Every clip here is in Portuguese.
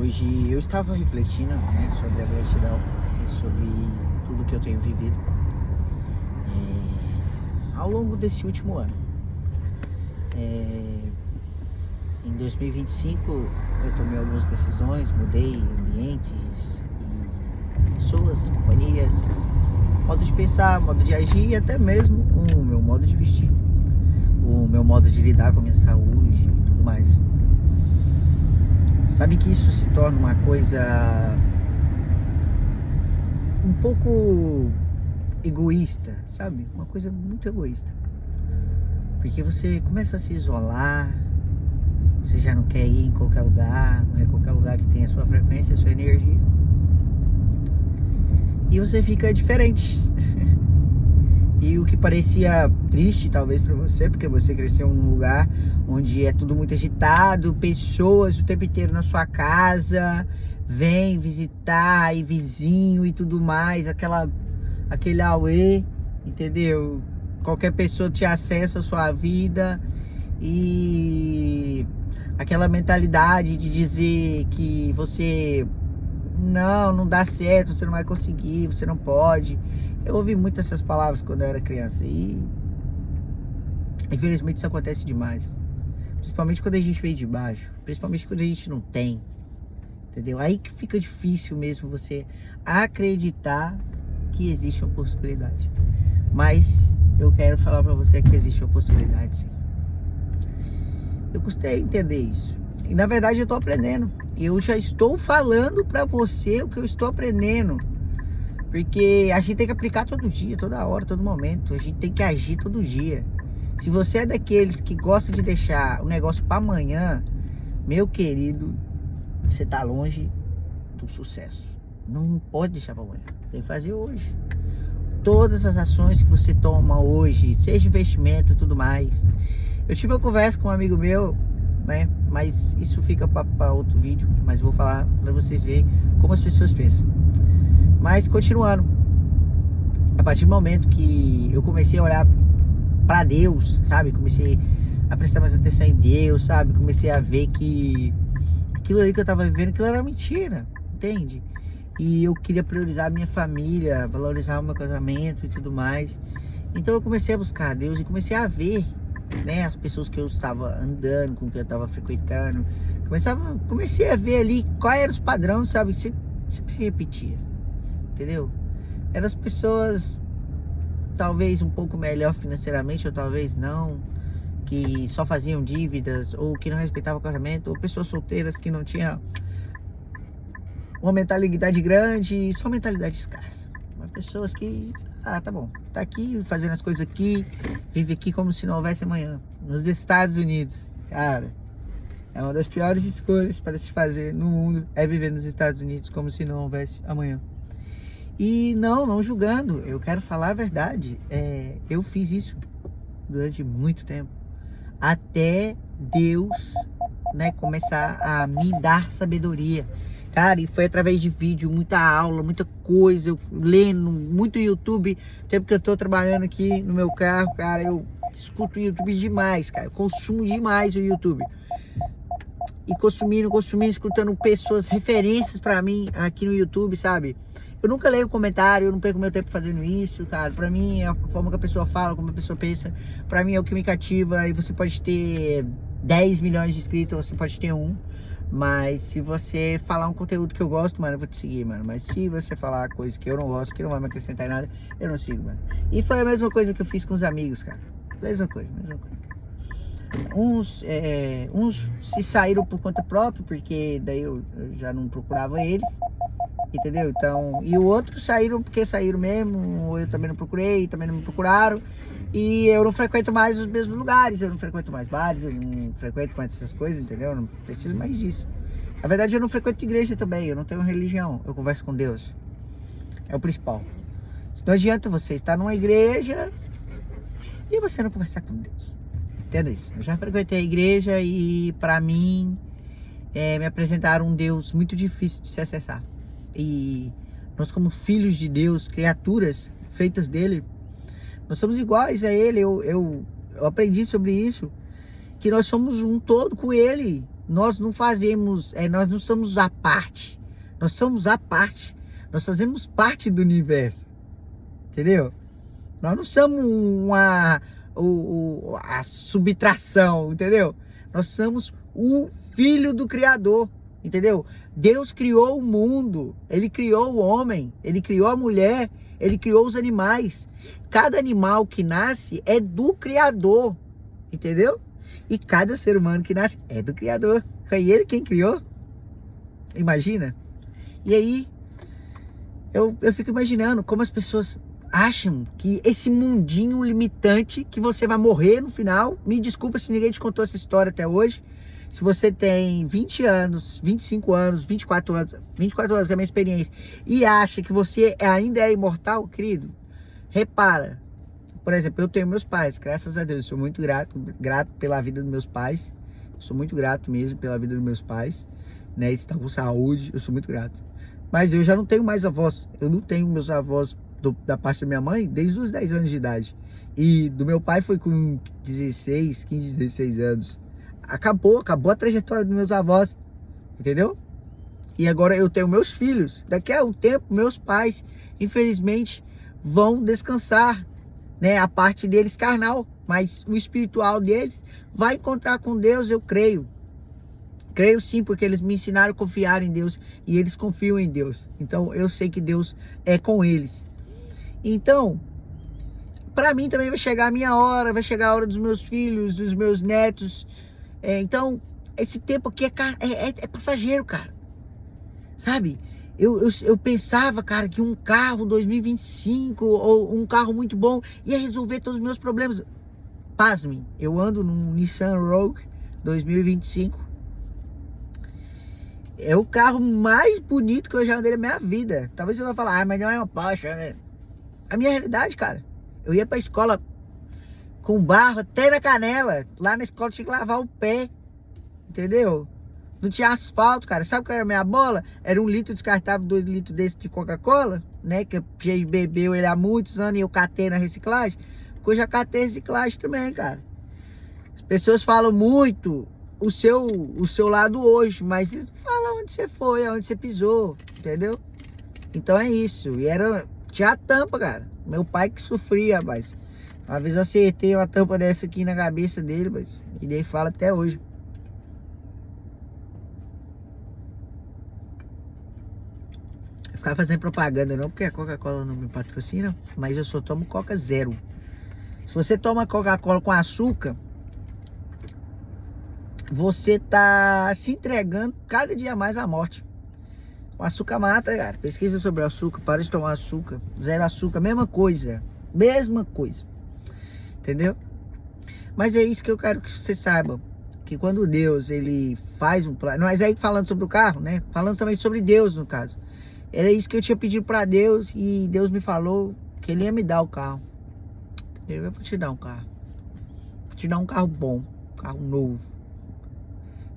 Hoje eu estava refletindo, né, sobre a gratidão e sobre tudo que eu tenho vivido ao longo desse último ano. Em 2025 eu tomei algumas decisões, mudei ambientes, e pessoas, companhias, modo de pensar, modo de agir e até mesmo o meu modo de vestir, o meu modo de lidar com a minha saúde e tudo mais. Sabe que isso se torna uma coisa um pouco egoísta, sabe? Uma coisa muito egoísta. Porque você começa a se isolar, você já não quer ir em qualquer lugar, não é qualquer lugar que tenha a sua frequência, a sua energia. E você fica diferente. E o que parecia triste talvez para você, porque você cresceu num lugar onde é tudo muito agitado, pessoas o tempo inteiro na sua casa, vem visitar, e vizinho e tudo mais, aquele auê, entendeu? Qualquer pessoa te acessa a sua vida e aquela mentalidade de dizer que você não dá certo, você não vai conseguir, você não pode. Eu ouvi muito essas palavras quando eu era criança e infelizmente isso acontece demais. Principalmente quando a gente veio de baixo, principalmente quando a gente não tem, entendeu? Aí que fica difícil mesmo você acreditar que existe uma possibilidade. Mas eu quero falar pra você que existe uma possibilidade, sim. Eu custei entender isso. E na verdade eu tô aprendendo. Eu já estou falando pra você o que eu estou aprendendo. Porque a gente tem que aplicar todo dia, toda hora, todo momento. A gente tem que agir todo dia. Se você é daqueles que gosta de deixar o negócio pra amanhã, meu querido, você tá longe do sucesso. Não pode deixar pra amanhã. Você tem que fazer hoje. Todas as ações que você toma hoje, seja investimento e tudo mais. Eu tive uma conversa com um amigo meu, né? Mas isso fica para outro vídeo. Mas vou falar para vocês verem como as pessoas pensam. Mas continuando, a partir do momento que eu comecei a olhar para Deus, sabe? Comecei a prestar mais atenção em Deus, sabe? Comecei a ver que aquilo ali que eu tava vivendo, aquilo era mentira, entende? E eu queria priorizar a minha família, valorizar o meu casamento e tudo mais. Então eu comecei a buscar a Deus e comecei a ver, né, as pessoas que eu estava andando, com que eu estava frequentando. Comecei a ver ali quais eram os padrões, sabe? Sempre se repetia, entendeu? Eram as pessoas talvez um pouco melhor financeiramente ou talvez não, que só faziam dívidas ou que não respeitavam o casamento, ou pessoas solteiras que não tinham uma mentalidade grande, só mentalidade escassa. Mas pessoas que, tá bom, tá aqui fazendo as coisas aqui, vive aqui como se não houvesse amanhã. Nos Estados Unidos, cara, é uma das piores escolhas para se fazer no mundo, é viver nos Estados Unidos como se não houvesse amanhã. E não julgando, eu quero falar a verdade, eu fiz isso durante muito tempo, até Deus, né, começar a me dar sabedoria. Cara, e foi através de vídeo, muita aula, muita coisa, eu lendo, muito YouTube. O tempo que eu tô trabalhando aqui no meu carro, cara, eu escuto o YouTube demais, cara. Eu consumo demais o YouTube. E consumindo, escutando pessoas, referências pra mim aqui no YouTube, sabe? Eu nunca leio comentário, eu não perco meu tempo fazendo isso, cara. Pra mim, é a forma que a pessoa fala, como a pessoa pensa, pra mim é o que me cativa. E você pode ter 10 milhões de inscritos, ou você pode ter um. Mas se você falar um conteúdo que eu gosto, mano, eu vou te seguir, mano. Mas se você falar coisas que eu não gosto, que não vai me acrescentar em nada, eu não sigo, mano. E foi a mesma coisa que eu fiz com os amigos, cara. Mesma coisa. Uns se saíram por conta própria, porque daí eu já não procurava eles, entendeu? Então, e o outro saíram porque saíram mesmo, ou eu também não procurei, também não me procuraram. E eu não frequento mais os mesmos lugares, eu não frequento mais bares, eu não frequento mais essas coisas, entendeu? Eu não preciso mais disso. Na verdade, eu não frequento igreja também, eu não tenho religião, eu converso com Deus. É o principal. Não adianta você estar numa igreja e você não conversar com Deus. Entenda isso. Eu já frequentei a igreja e pra mim me apresentaram um Deus muito difícil de se acessar. E nós, como filhos de Deus, criaturas feitas dele, nós somos iguais a ele. Eu aprendi sobre isso, que nós somos um todo com ele. Nós não fazemos, nós não somos a parte. Nós somos a parte. Nós fazemos parte do universo. Entendeu? Nós não somos a subtração, entendeu? Nós somos o filho do Criador, entendeu? Deus criou o mundo, Ele criou o homem, Ele criou a mulher, Ele criou os animais. Cada animal que nasce é do Criador, entendeu? E cada ser humano que nasce é do Criador. Foi Ele quem criou. Imagina? E aí, eu fico imaginando como as pessoas acham que esse mundinho limitante, que você vai morrer no final. Me desculpa se ninguém te contou essa história até hoje. Se você tem 20 anos, 25 anos, 24 anos que é a minha experiência, e acha que você ainda é imortal, querido, repara. Por exemplo, eu tenho meus pais, graças a Deus, eu sou muito grato pela vida dos meus pais. Eu sou muito grato mesmo pela vida dos meus pais, né? Eles estão com saúde, eu sou muito grato. Mas eu já não tenho mais avós. Eu não tenho meus avós da parte da minha mãe desde os 10 anos de idade. E do meu pai foi com 16, 15, 16 anos. Acabou a trajetória dos meus avós, entendeu? E agora eu tenho meus filhos. Daqui a um tempo, meus pais, infelizmente, vão descansar, né? A parte deles carnal, mas o espiritual deles vai encontrar com Deus, eu creio. Creio sim, porque eles me ensinaram a confiar em Deus e eles confiam em Deus. Então eu sei que Deus é com eles. Então, para mim também vai chegar a minha hora, vai chegar a hora dos meus filhos, dos meus netos. Então, esse tempo aqui é passageiro, cara. Sabe? Eu pensava, cara, que um carro 2025 ou um carro muito bom ia resolver todos os meus problemas. Pasmem, eu ando num Nissan Rogue 2025. É o carro mais bonito que eu já andei na minha vida. Talvez você vai falar, mas não é uma Porsche, né? A minha realidade, cara. Eu ia pra escola com barro até na canela. Lá na escola tinha que lavar o pé. Entendeu? Não tinha asfalto, cara. Sabe qual era a minha bola? Era 1 litro descartável, 2 litros desse de Coca-Cola, né? Que já bebeu ele há muitos anos e eu catei na reciclagem. Porque eu já catei reciclagem também, cara. As pessoas falam muito o seu lado hoje, mas eles falam onde você foi, onde você pisou, entendeu? Então é isso. E tinha a tampa, cara. Meu pai que sofria, rapaz. Uma vez eu acertei uma tampa dessa aqui na cabeça dele, mas ele fala até hoje. Eu ficava fazendo propaganda não, porque a Coca-Cola não me patrocina, mas eu só tomo Coca Zero. Se você toma Coca-Cola com açúcar, você tá se entregando cada dia mais à morte. O açúcar mata, cara. Pesquisa sobre o açúcar, para de tomar açúcar. Zero açúcar, mesma coisa. Mesma coisa. Entendeu? Mas é isso que eu quero que você saiba. Que quando Deus, ele faz um plano... Mas aí falando sobre o carro, né? Falando também sobre Deus, no caso. Era isso que eu tinha pedido pra Deus. E Deus me falou que ele ia me dar o carro. Entendeu? Eu vou te dar um carro. Vou te dar um carro bom. Um carro novo.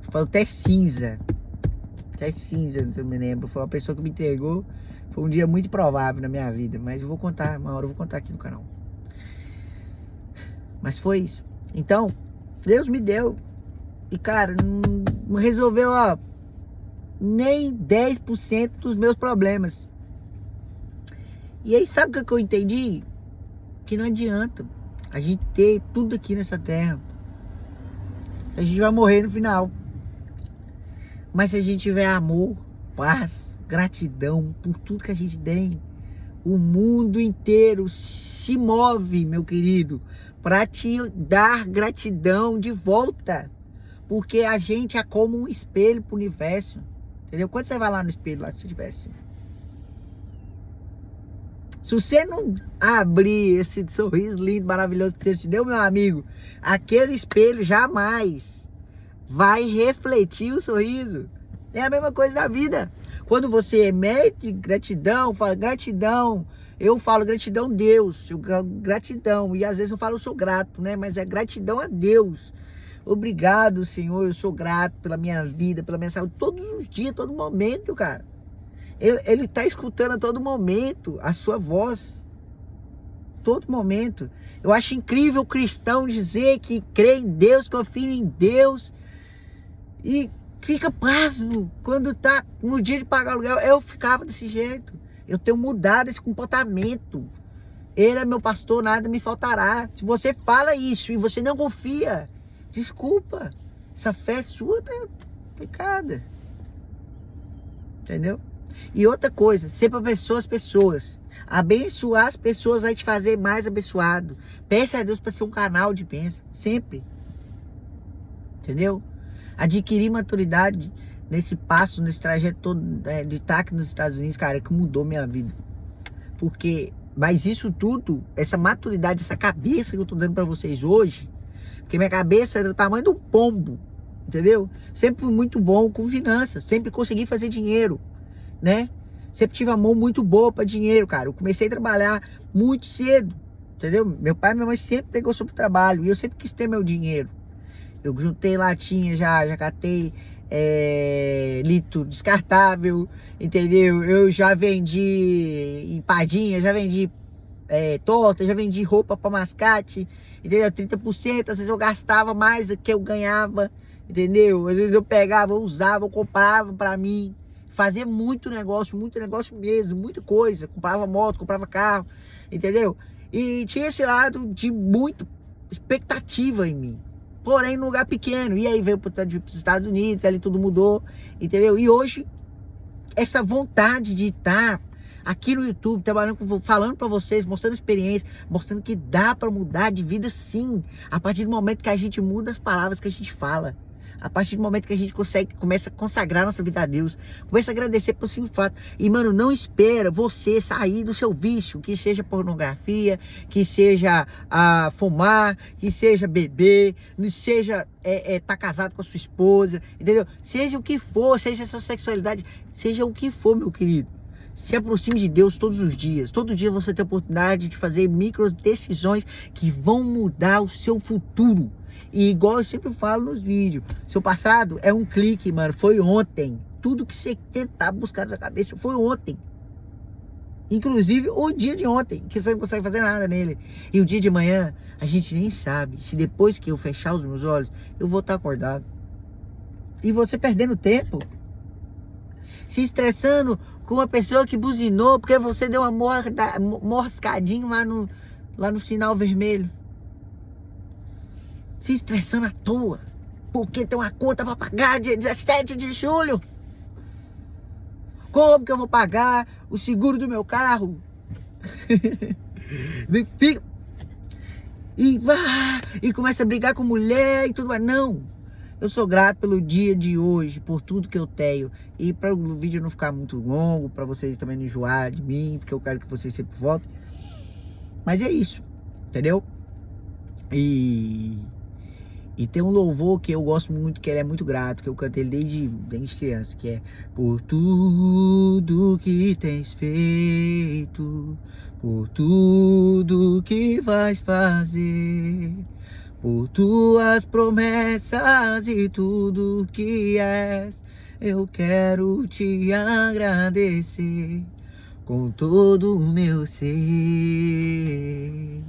Falou até cinza. Até cinza, não me lembro. Foi uma pessoa que me entregou. Foi um dia muito improvável na minha vida. Mas eu vou contar, uma hora eu vou contar aqui no canal. Mas foi isso. Então, Deus me deu. E cara, não resolveu, ó, nem 10% dos meus problemas. E aí sabe o que eu entendi? Que não adianta a gente ter tudo aqui nessa terra. A gente vai morrer no final. Mas se a gente tiver amor, paz, gratidão por tudo que a gente tem, o mundo inteiro se move, meu querido, para te dar gratidão de volta. Porque a gente é como um espelho pro universo. Entendeu? Quando você vai lá no espelho, lá se tivesse. Se você não abrir esse sorriso lindo, maravilhoso que Deus te deu, meu amigo, aquele espelho jamais vai refletir o sorriso. É a mesma coisa da vida. Quando você emite gratidão, fala gratidão, eu falo gratidão a Deus, gratidão. E às vezes eu falo eu sou grato, né? Mas é gratidão a Deus. Obrigado, Senhor, eu sou grato pela minha vida, pela minha saúde, todos os dias, todo momento, cara. Ele tá escutando a todo momento a sua voz. Todo momento. Eu acho incrível o cristão dizer que crê em Deus, confia em Deus. E fica pasmo quando tá no dia de pagar aluguel. Eu ficava desse jeito. Eu tenho mudado esse comportamento. Ele é meu pastor, nada me faltará. Se você fala isso e você não confia, desculpa. Essa fé sua tá pecada. Entendeu? E outra coisa, sempre abençoa as pessoas. Abençoar as pessoas vai te fazer mais abençoado. Peça a Deus para ser um canal de bênção. Sempre. Entendeu? Adquirir maturidade nesse passo, nesse trajeto todo de estar aqui nos Estados Unidos, cara, que mudou minha vida. Porque, mas isso tudo, essa maturidade, essa cabeça que eu tô dando pra vocês hoje, porque minha cabeça era do tamanho de um pombo, entendeu? Sempre fui muito bom com finanças, sempre consegui fazer dinheiro, né? Sempre tive a mão muito boa pra dinheiro, cara. Eu comecei a trabalhar muito cedo, entendeu? Meu pai e minha mãe sempre pegou sobre o trabalho e eu sempre quis ter meu dinheiro. Eu juntei latinha, já catei litro descartável, entendeu? Eu já vendi empadinha, já vendi torta, já vendi roupa para mascate, entendeu? 30%, às vezes eu gastava mais do que eu ganhava, entendeu? Às vezes eu pegava, eu usava, eu comprava para mim, fazia muito negócio mesmo, muita coisa, comprava moto, comprava carro, entendeu? E tinha esse lado de muita expectativa em mim. Porém, num lugar pequeno. E aí veio para os Estados Unidos, ali tudo mudou, entendeu? E hoje, essa vontade de estar aqui no YouTube, trabalhando, falando para vocês, mostrando experiência, mostrando que dá para mudar de vida sim. A partir do momento que a gente muda as palavras que a gente fala. A partir do momento que a gente começa a consagrar nossa vida a Deus, começa a agradecer por simples fato. E, mano, não espera você sair do seu vício, que seja pornografia, que seja fumar, que seja beber, que seja tá casado com a sua esposa, entendeu? Seja o que for, seja a sua sexualidade, seja o que for, meu querido. Se aproxime de Deus todos os dias. Todo dia você tem a oportunidade de fazer micro decisões que vão mudar o seu futuro. E igual eu sempre falo nos vídeos, seu passado é um clique, mano. Foi ontem. Tudo que você tentar buscar na sua cabeça foi ontem. Inclusive o dia de ontem, que você não consegue fazer nada nele. E o dia de amanhã, a gente nem sabe se depois que eu fechar os meus olhos, eu vou estar acordado. E você perdendo tempo, se estressando com uma pessoa que buzinou porque você deu uma moscadinho lá no sinal vermelho. Se estressando à toa, porque tem uma conta para pagar dia 17 de julho. Como que eu vou pagar o seguro do meu carro? E começa a brigar com mulher e tudo mais. Não, eu sou grato pelo dia de hoje, por tudo que eu tenho. E para o vídeo não ficar muito longo, para vocês também não enjoarem de mim, porque eu quero que vocês sempre voltem. Mas é isso, entendeu? E tem um louvor que eu gosto muito, que ele é muito grato, que eu canto ele desde criança, que é: por tudo que tens feito, por tudo que vais fazer, por tuas promessas e tudo que és, eu quero te agradecer com todo o meu ser.